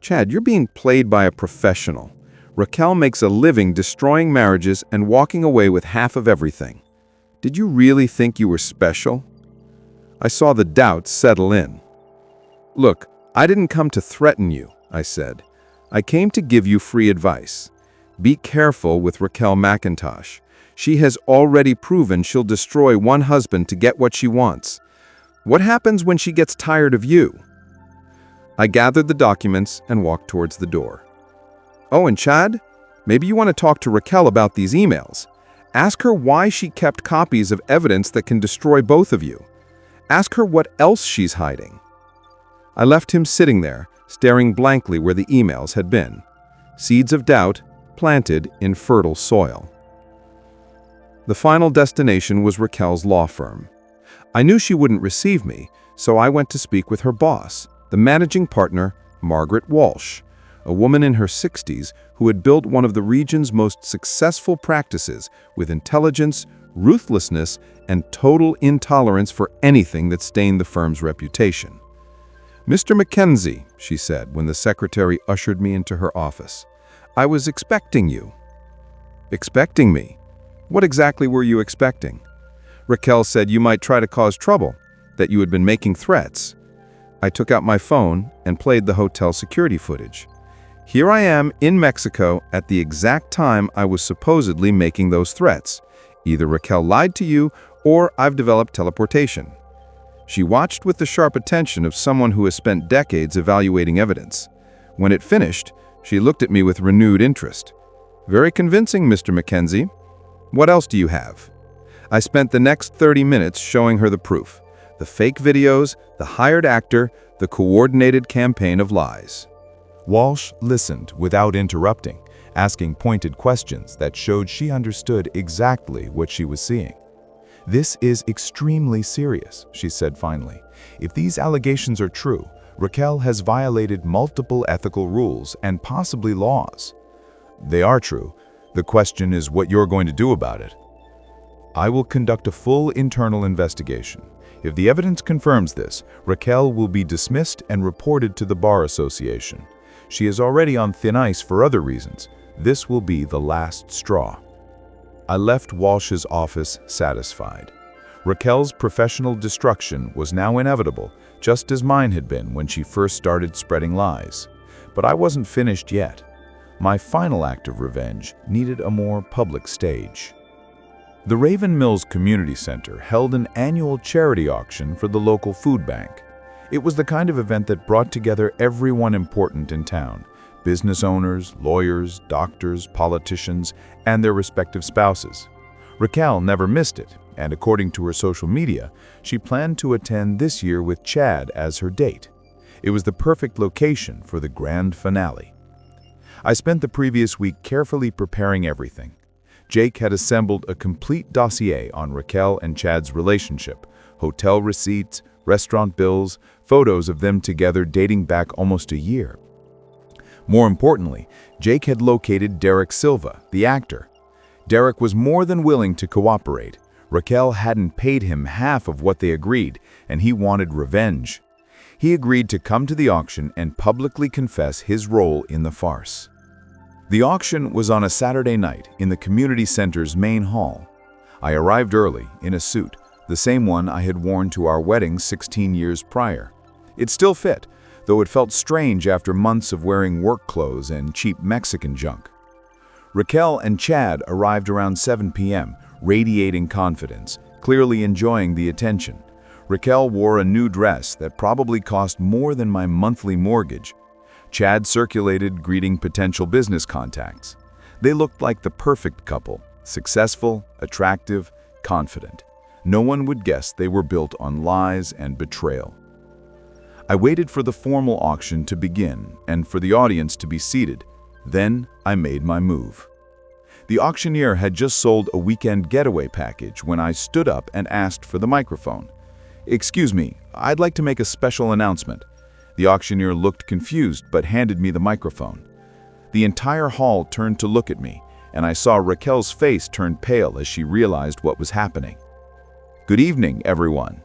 Chad, you're being played by a professional. Raquel makes a living destroying marriages and walking away with half of everything. Did you really think you were special?" I saw the doubt settle in. "Look, I didn't come to threaten you," I said. "I came to give you free advice. Be careful with Raquel McIntosh. She has already proven she'll destroy one husband to get what she wants. What happens when she gets tired of you?" I gathered the documents and walked towards the door. "Oh, and Chad, maybe you want to talk to Raquel about these emails. Ask her why she kept copies of evidence that can destroy both of you. Ask her what else she's hiding." I left him sitting there, staring blankly where the emails had been. Seeds of doubt planted in fertile soil. The final destination was Raquel's law firm. I knew she wouldn't receive me, so I went to speak with her boss, the managing partner, Margaret Walsh, a woman in her 60s who had built one of the region's most successful practices with intelligence, ruthlessness, and total intolerance for anything that stained the firm's reputation. "Mr. Mackenzie," she said when the secretary ushered me into her office, "I was expecting you." "Expecting me? What exactly were you expecting?" "Raquel said you might try to cause trouble, that you had been making threats." I took out my phone and played the hotel security footage. Here I am in Mexico at the exact time I was supposedly making those threats. Either Raquel lied to you or I've developed teleportation. She watched with the sharp attention of someone who has spent decades evaluating evidence. When it finished, she looked at me with renewed interest. "Very convincing, Mr. Mackenzie. What else do you have?" I spent the next 30 minutes showing her the proof. The fake videos, the hired actor, the coordinated campaign of lies. Walsh listened without interrupting, asking pointed questions that showed she understood exactly what she was seeing. "This is extremely serious," she said finally. "If these allegations are true, Raquel has violated multiple ethical rules and possibly laws." "They are true. The question is what you're going to do about it." "I will conduct a full internal investigation. If the evidence confirms this, Raquel will be dismissed and reported to the Bar Association. She is already on thin ice for other reasons. This will be the last straw." I left Walsh's office satisfied. Raquel's professional destruction was now inevitable, just as mine had been when she first started spreading lies. But I wasn't finished yet. My final act of revenge needed a more public stage. The Raven Mills Community Center held an annual charity auction for the local food bank. It was the kind of event that brought together everyone important in town: business owners, lawyers, doctors, politicians, and their respective spouses. Raquel never missed it, and according to her social media, she planned to attend this year with Chad as her date. It was the perfect location for the grand finale. I spent the previous week carefully preparing everything. Jake had assembled a complete dossier on Raquel and Chad's relationship: hotel receipts, restaurant bills, photos of them together dating back almost a year. More importantly, Jake had located Derek Silva, the actor. Derek was more than willing to cooperate. Raquel hadn't paid him half of what they agreed, and he wanted revenge. He agreed to come to the auction and publicly confess his role in the farce. The auction was on a Saturday night in the community center's main hall. I arrived early, in a suit, the same one I had worn to our wedding 16 years prior. It still fit, though it felt strange after months of wearing work clothes and cheap Mexican junk. Raquel and Chad arrived around 7 p.m., radiating confidence, clearly enjoying the attention. Raquel wore a new dress that probably cost more than my monthly mortgage. Chad circulated, greeting potential business contacts. They looked like the perfect couple: successful, attractive, confident. No one would guess they were built on lies and betrayal. I waited for the formal auction to begin and for the audience to be seated. Then I made my move. The auctioneer had just sold a weekend getaway package when I stood up and asked for the microphone. "Excuse me, I'd like to make a special announcement." The auctioneer looked confused but handed me the microphone. The entire hall turned to look at me, and I saw Raquel's face turn pale as she realized what was happening. "Good evening, everyone.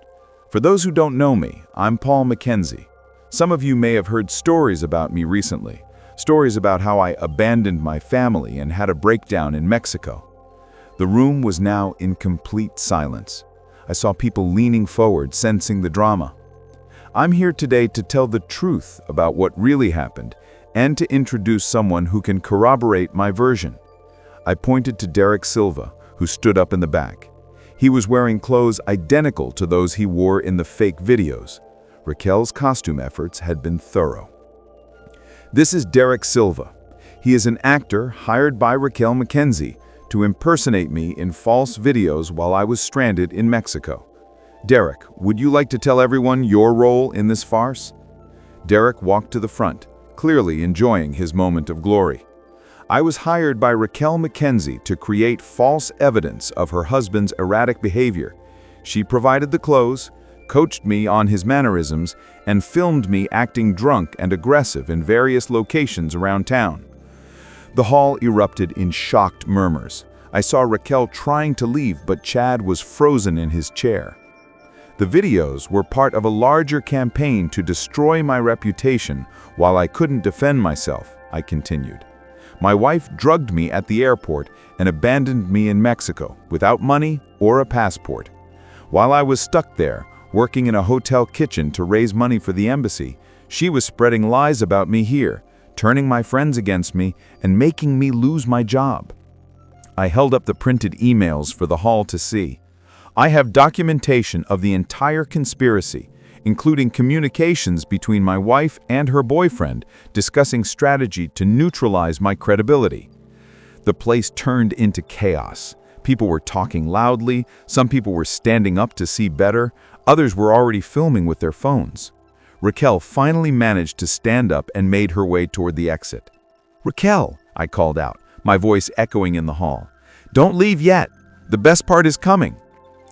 For those who don't know me, I'm Paul Mackenzie. Some of you may have heard stories about me recently, stories about how I abandoned my family and had a breakdown in Mexico." The room was now in complete silence. I saw people leaning forward, sensing the drama. I'm here today to tell the truth about what really happened and to introduce someone who can corroborate my version. I pointed to Derek Silva, who stood up in the back. He was wearing clothes identical to those he wore in the fake videos. Raquel's costume efforts had been thorough. "This is Derek Silva. He is an actor hired by Raquel Mackenzie to impersonate me in false videos while I was stranded in Mexico. Derek, would you like to tell everyone your role in this farce?" Derek walked to the front, clearly enjoying his moment of glory. "I was hired by Raquel Mackenzie to create false evidence of her husband's erratic behavior. She provided the clothes, coached me on his mannerisms, and filmed me acting drunk and aggressive in various locations around town." The hall erupted in shocked murmurs. I saw Raquel trying to leave, but Chad was frozen in his chair. "The videos were part of a larger campaign to destroy my reputation while I couldn't defend myself," I continued. "My wife drugged me at the airport and abandoned me in Mexico without money or a passport. While I was stuck there, working in a hotel kitchen to raise money for the embassy, she was spreading lies about me here, turning my friends against me and making me lose my job." I held up the printed emails for the hall to see. I have documentation of the entire conspiracy, including communications between my wife and her boyfriend discussing strategy to neutralize my credibility. The place turned into chaos. People were talking loudly, some people were standing up to see better, others were already filming with their phones. Raquel finally managed to stand up and made her way toward the exit. "Raquel," I called out, my voice echoing in the hall. "Don't leave yet. The best part is coming."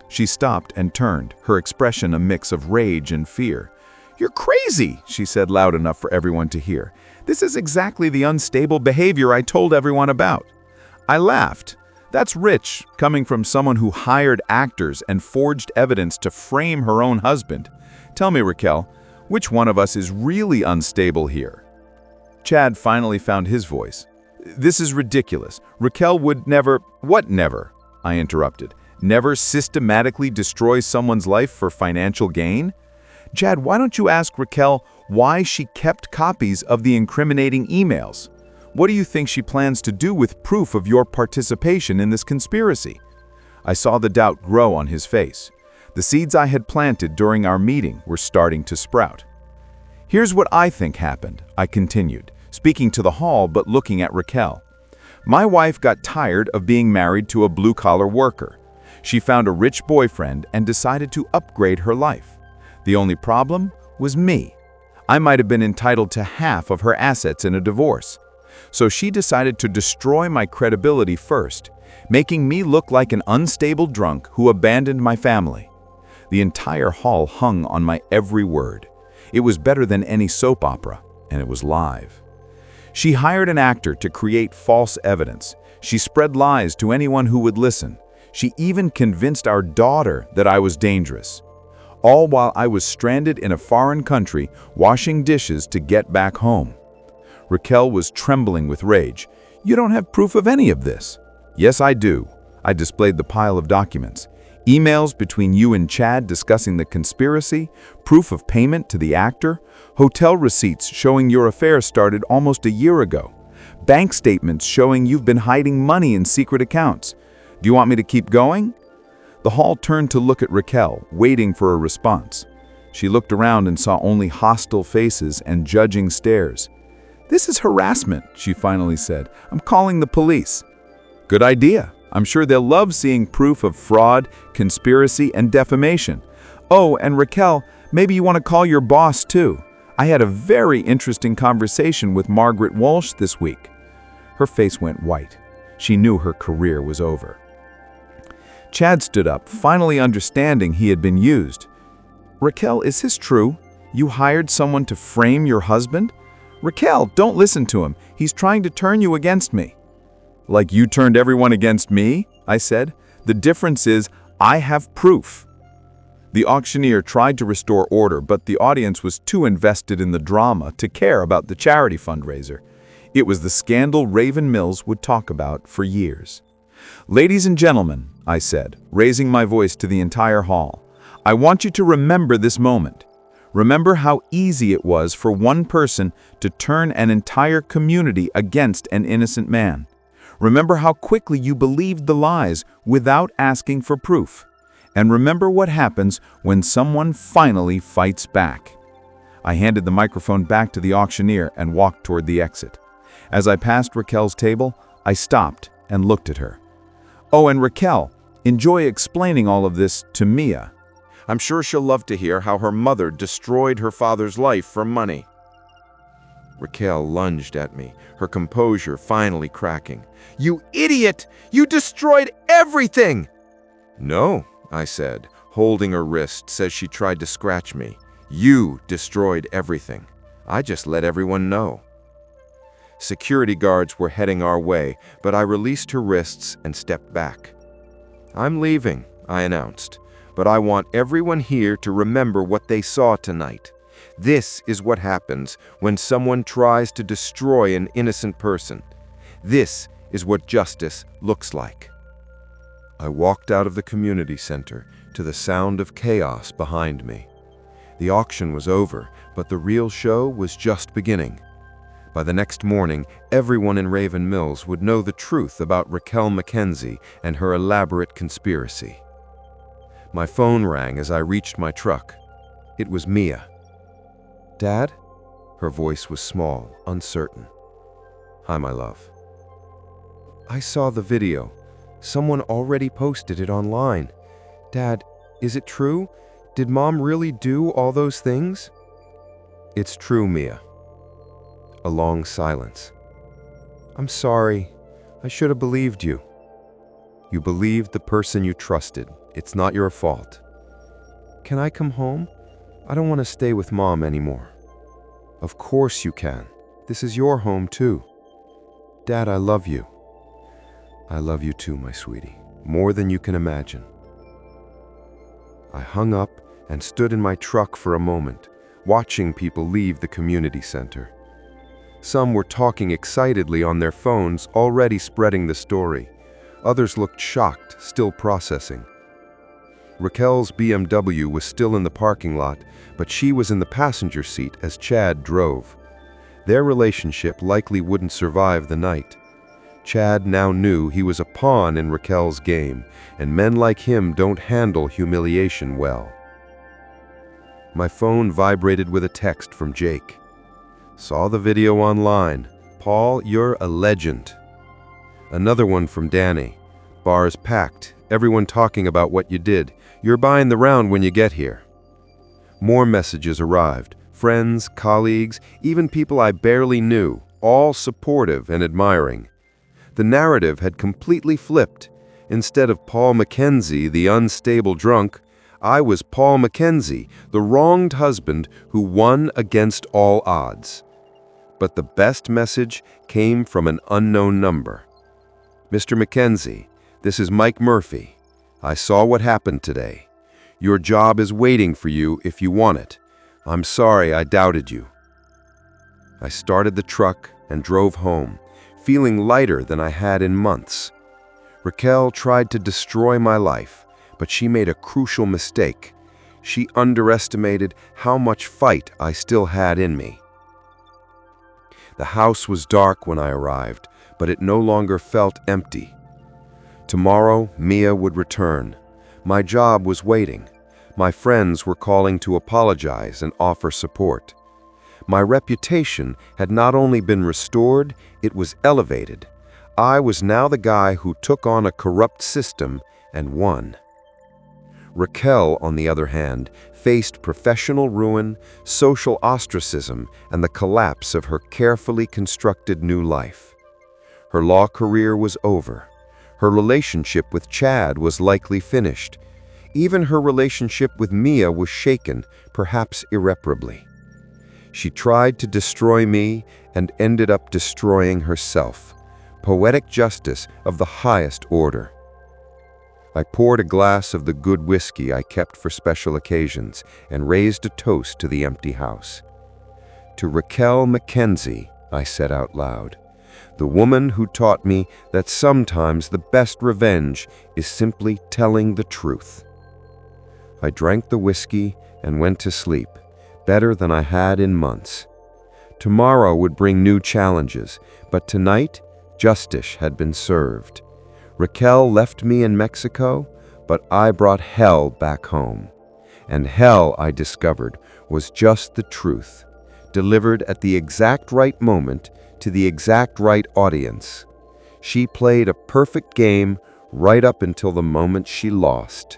She stopped and turned, her expression a mix of rage and fear. "You're crazy," she said loud enough for everyone to hear. "This is exactly the unstable behavior I told everyone about." I laughed. That's rich, coming from someone who hired actors and forged evidence to frame her own husband. Tell me, Raquel, which one of us is really unstable here? Chad finally found his voice. "This is ridiculous. Raquel would never—" "What never?" I interrupted. "Never systematically destroy someone's life for financial gain?" "Chad, why don't you ask Raquel why she kept copies of the incriminating emails? What do you think she plans to do with proof of your participation in this conspiracy?" I saw the doubt grow on his face. The seeds I had planted during our meeting were starting to sprout. "Here's what I think happened," I continued, speaking to the hall but looking at Raquel. "My wife got tired of being married to a blue-collar worker. She found a rich boyfriend and decided to upgrade her life. The only problem was me. I might have been entitled to half of her assets in a divorce. So she decided to destroy my credibility first, making me look like an unstable drunk who abandoned my family." The entire hall hung on my every word. It was better than any soap opera, and it was live. "She hired an actor to create false evidence. She spread lies to anyone who would listen. She even convinced our daughter that I was dangerous. All while I was stranded in a foreign country, washing dishes to get back home." Raquel was trembling with rage. "You don't have proof of any of this." "Yes, I do." I displayed the pile of documents. Emails between you and Chad discussing the conspiracy, proof of payment to the actor, hotel receipts showing your affair started almost a year ago, bank statements showing you've been hiding money in secret accounts. Do you want me to keep going? The hall turned to look at Raquel, waiting for a response. She looked around and saw only hostile faces and judging stares. "This is harassment," she finally said. "I'm calling the police." "Good idea. I'm sure they'll love seeing proof of fraud, conspiracy, and defamation. Oh, and Raquel, maybe you want to call your boss too. I had a very interesting conversation with Margaret Walsh this week." Her face went white. She knew her career was over. Chad stood up, finally understanding he had been used. "Raquel, is this true? You hired someone to frame your husband?" "Raquel, don't listen to him. He's trying to turn you against me." "Like you turned everyone against me?" I said. "The difference is I have proof." The auctioneer tried to restore order, but the audience was too invested in the drama to care about the charity fundraiser. It was the scandal Raven Mills would talk about for years. "Ladies and gentlemen," I said, raising my voice to the entire hall, "I want you to remember this moment. Remember how easy it was for one person to turn an entire community against an innocent man. Remember how quickly you believed the lies without asking for proof. And remember what happens when someone finally fights back." I handed the microphone back to the auctioneer and walked toward the exit. As I passed Raquel's table, I stopped and looked at her. "Oh, and Raquel, enjoy explaining all of this to Mia. I'm sure she'll love to hear how her mother destroyed her father's life for money." Raquel lunged at me, her composure finally cracking. "You idiot! You destroyed everything!" "No," I said, holding her wrists as she tried to scratch me. "You destroyed everything. I just let everyone know." Security guards were heading our way, but I released her wrists and stepped back. "I'm leaving," I announced. "But I want everyone here to remember what they saw tonight. This is what happens when someone tries to destroy an innocent person. This is what justice looks like." I walked out of the community center to the sound of chaos behind me. The auction was over, but the real show was just beginning. By the next morning, everyone in Raven Mills would know the truth about Raquel McKenzie and her elaborate conspiracy. My phone rang as I reached my truck. It was Mia. "Dad?" Her voice was small, uncertain. "Hi, my love." "I saw the video. Someone already posted it online. Dad, is it true? Did Mom really do all those things?" "It's true, Mia." A long silence. "I'm sorry. I should have believed you." "You believed the person you trusted. It's not your fault." "Can I come home? I don't want to stay with Mom anymore." "Of course you can. This is your home too." "Dad, I love you." "I love you too, my sweetie. More than you can imagine." I hung up and stood in my truck for a moment, watching people leave the community center. Some were talking excitedly on their phones, already spreading the story. Others looked shocked, still processing. Raquel's BMW was still in the parking lot, but she was in the passenger seat as Chad drove. Their relationship likely wouldn't survive the night. Chad now knew he was a pawn in Raquel's game, and men like him don't handle humiliation well. My phone vibrated with a text from Jake. "Saw the video online. Paul, you're a legend." Another one from Danny. "Bars packed. Everyone talking about what you did. You're buying the round when you get here." More messages arrived. Friends, colleagues, even people I barely knew, all supportive and admiring. The narrative had completely flipped. Instead of Paul Mackenzie, the unstable drunk, I was Paul Mackenzie, the wronged husband who won against all odds. But the best message came from an unknown number. "Mr. Mackenzie, this is Mike Murphy. I saw what happened today. Your job is waiting for you if you want it. I'm sorry I doubted you." I started the truck and drove home, feeling lighter than I had in months. Raquel tried to destroy my life, but she made a crucial mistake. She underestimated how much fight I still had in me. The house was dark when I arrived, but it no longer felt empty. Tomorrow, Mia would return. My job was waiting. My friends were calling to apologize and offer support. My reputation had not only been restored, it was elevated. I was now the guy who took on a corrupt system and won. Raquel, on the other hand, faced professional ruin, social ostracism, and the collapse of her carefully constructed new life. Her law career was over. Her relationship with Chad was likely finished. Even her relationship with Mia was shaken, perhaps irreparably. She tried to destroy me and ended up destroying herself. Poetic justice of the highest order. I poured a glass of the good whiskey I kept for special occasions and raised a toast to the empty house. "To Raquel Mackenzie," I said out loud, "the woman who taught me that sometimes the best revenge is simply telling the truth." I drank the whiskey and went to sleep, better than I had in months. Tomorrow would bring new challenges, but tonight, justice had been served. Raquel left me in Mexico, but I brought hell back home. And hell, I discovered, was just the truth, delivered at the exact right moment to the exact right audience. She played a perfect game right up until the moment she lost.